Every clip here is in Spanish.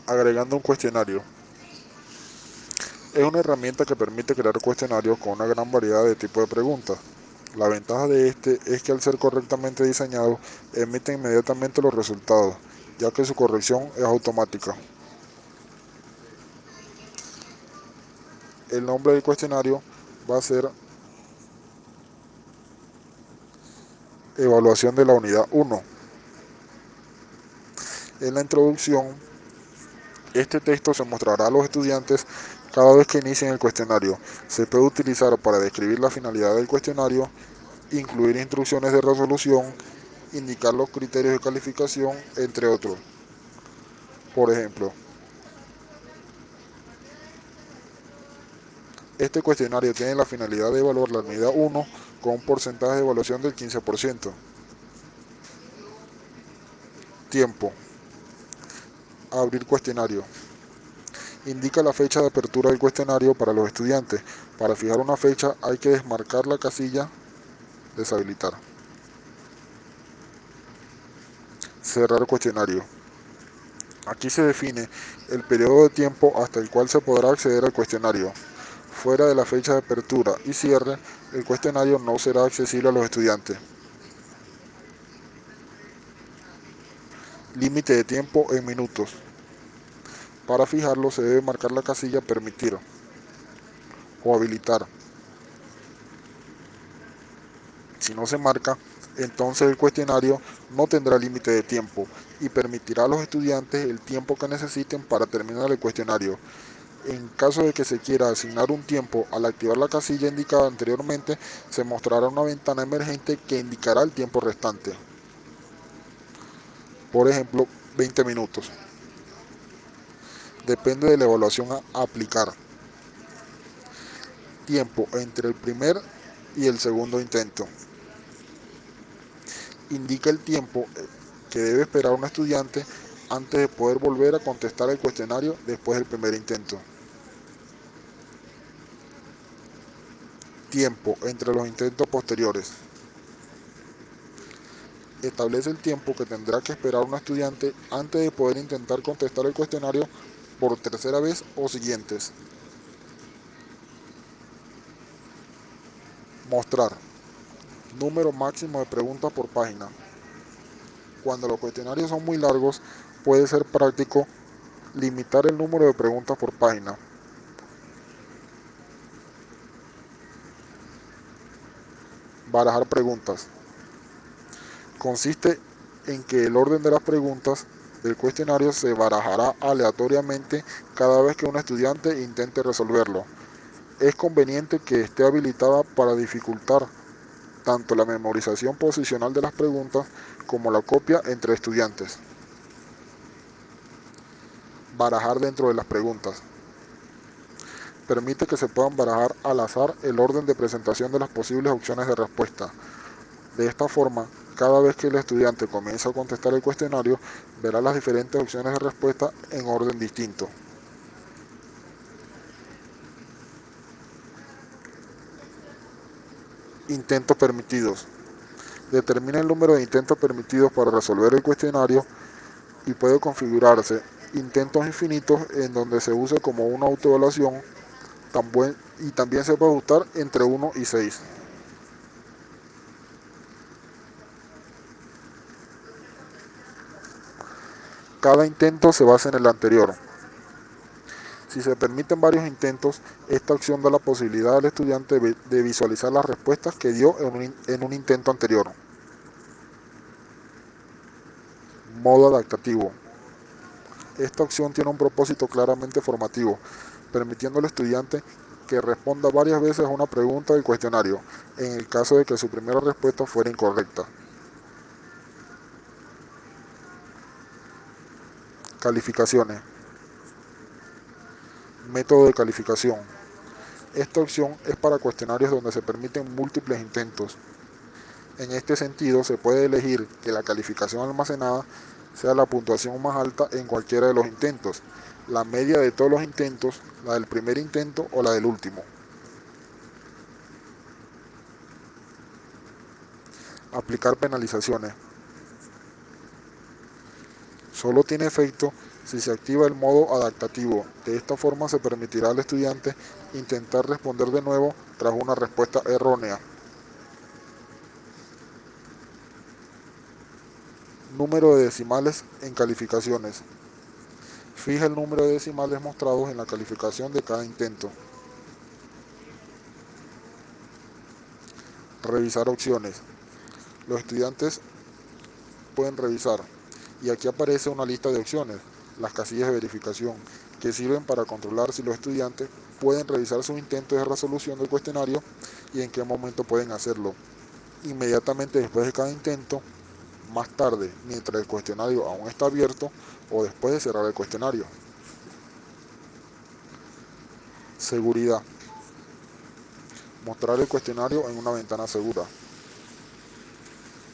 Agregando un cuestionario. Es una herramienta que permite crear cuestionarios con una gran variedad de tipos de preguntas. La ventaja de este es que al ser correctamente diseñado, emite inmediatamente los resultados, ya que su corrección es automática. El nombre del cuestionario va a ser Evaluación de la Unidad 1. En la introducción, este texto se mostrará a los estudiantes cada vez que inicien el cuestionario. Se puede utilizar para describir la finalidad del cuestionario, incluir instrucciones de resolución, indicar los criterios de calificación, entre otros. Por ejemplo, este cuestionario tiene la finalidad de evaluar la unidad 1 con un porcentaje de evaluación del 15%. Tiempo. Abrir cuestionario. Indica la fecha de apertura del cuestionario para los estudiantes. Para fijar una fecha hay que desmarcar la casilla deshabilitar. Cerrar el cuestionario. Aquí se define el periodo de tiempo hasta el cual se podrá acceder al cuestionario. Fuera de la fecha de apertura y cierre, el cuestionario no será accesible a los estudiantes. Límite de tiempo en minutos. Para fijarlo se debe marcar la casilla permitir o habilitar. Si no se marca, entonces el cuestionario no tendrá límite de tiempo y permitirá a los estudiantes el tiempo que necesiten para terminar el cuestionario. En caso de que se quiera asignar un tiempo al activar la casilla indicada anteriormente, se mostrará una ventana emergente que indicará el tiempo restante. Por ejemplo, 20 minutos. Depende de la evaluación a aplicar. Tiempo entre el primer y el segundo intento. Indica el tiempo que debe esperar un estudiante antes de poder volver a contestar el cuestionario después del primer intento. Tiempo entre los intentos posteriores. Establece el tiempo que tendrá que esperar un estudiante antes de poder intentar contestar el cuestionario por tercera vez o siguientes. Mostrar. Número máximo de preguntas por página. Cuando los cuestionarios son muy largos, puede ser práctico limitar el número de preguntas por página. Barajar preguntas. Consiste en que el orden de las preguntas del cuestionario se barajará aleatoriamente cada vez que un estudiante intente resolverlo. Es conveniente que esté habilitada para dificultar tanto la memorización posicional de las preguntas como la copia entre estudiantes. Barajar dentro de las preguntas. Permite que se puedan barajar al azar el orden de presentación de las posibles opciones de respuesta. De esta forma, cada vez que el estudiante comienza a contestar el cuestionario, verá las diferentes opciones de respuesta en orden distinto. Intentos permitidos. Determina el número de intentos permitidos para resolver el cuestionario y puede configurarse intentos infinitos en donde se use como una autoevaluación y también se puede ajustar entre 1 y 6. Cada intento se basa en el anterior. Si se permiten varios intentos, esta opción da la posibilidad al estudiante de visualizar las respuestas que dio en un intento anterior. Modo adaptativo. Esta opción tiene un propósito claramente formativo, permitiendo al estudiante que responda varias veces a una pregunta del cuestionario, en el caso de que su primera respuesta fuera incorrecta. Calificaciones. Método de calificación. Esta opción es para cuestionarios donde se permiten múltiples intentos. En este sentido, se puede elegir que la calificación almacenada sea la puntuación más alta en cualquiera de los intentos, la media de todos los intentos, la del primer intento o la del último. Aplicar penalizaciones. Solo tiene efecto si se activa el modo adaptativo. De esta forma se permitirá al estudiante intentar responder de nuevo tras una respuesta errónea. Número de decimales en calificaciones. Fija el número de decimales mostrados en la calificación de cada intento. Revisar opciones. Los estudiantes pueden revisar y aquí aparece una lista de opciones, las casillas de verificación, que sirven para controlar si los estudiantes pueden revisar sus intentos de resolución del cuestionario y en qué momento pueden hacerlo. Inmediatamente después de cada intento, más tarde, mientras el cuestionario aún está abierto o después de cerrar el cuestionario. Seguridad. Mostrar el cuestionario en una ventana segura.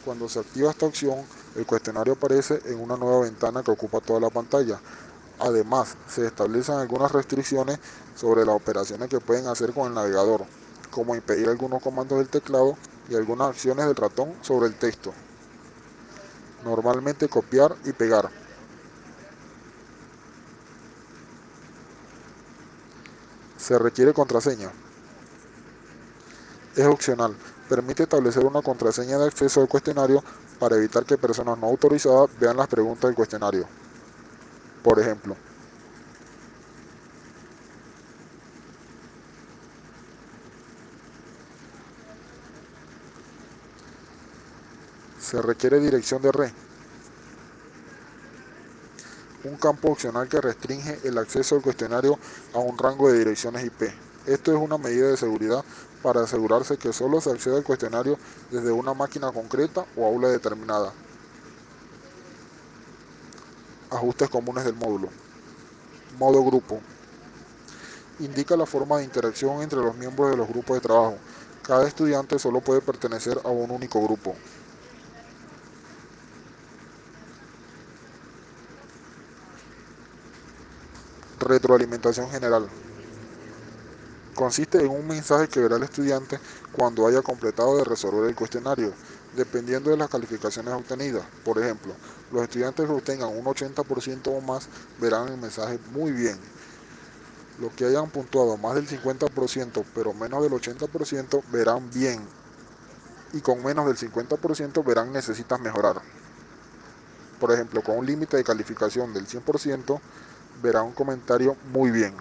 Cuando se activa esta opción, el cuestionario aparece en una nueva ventana que ocupa toda la pantalla. Además, se establecen algunas restricciones sobre las operaciones que pueden hacer con el navegador, como impedir algunos comandos del teclado y algunas acciones del ratón sobre el texto. Normalmente copiar y pegar. Se requiere contraseña. Es opcional. Permite establecer una contraseña de acceso al cuestionario para evitar que personas no autorizadas vean las preguntas del cuestionario. Por ejemplo, se requiere dirección de red. Un campo opcional que restringe el acceso al cuestionario a un rango de direcciones IP. Esto es una medida de seguridad para asegurarse que solo se acceda al cuestionario desde una máquina concreta o aula determinada. Ajustes comunes del módulo. Modo grupo. Indica la forma de interacción entre los miembros de los grupos de trabajo. Cada estudiante solo puede pertenecer a un único grupo. Retroalimentación general. Consiste en un mensaje que verá el estudiante cuando haya completado de resolver el cuestionario, dependiendo de las calificaciones obtenidas. Por ejemplo, los estudiantes que obtengan un 80% o más verán el mensaje muy bien. Los que hayan puntuado más del 50% pero menos del 80% verán bien. Y con menos del 50% verán necesitas mejorar. Por ejemplo, con un límite de calificación del 100% verá un comentario muy bien.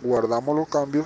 Guardamos los cambios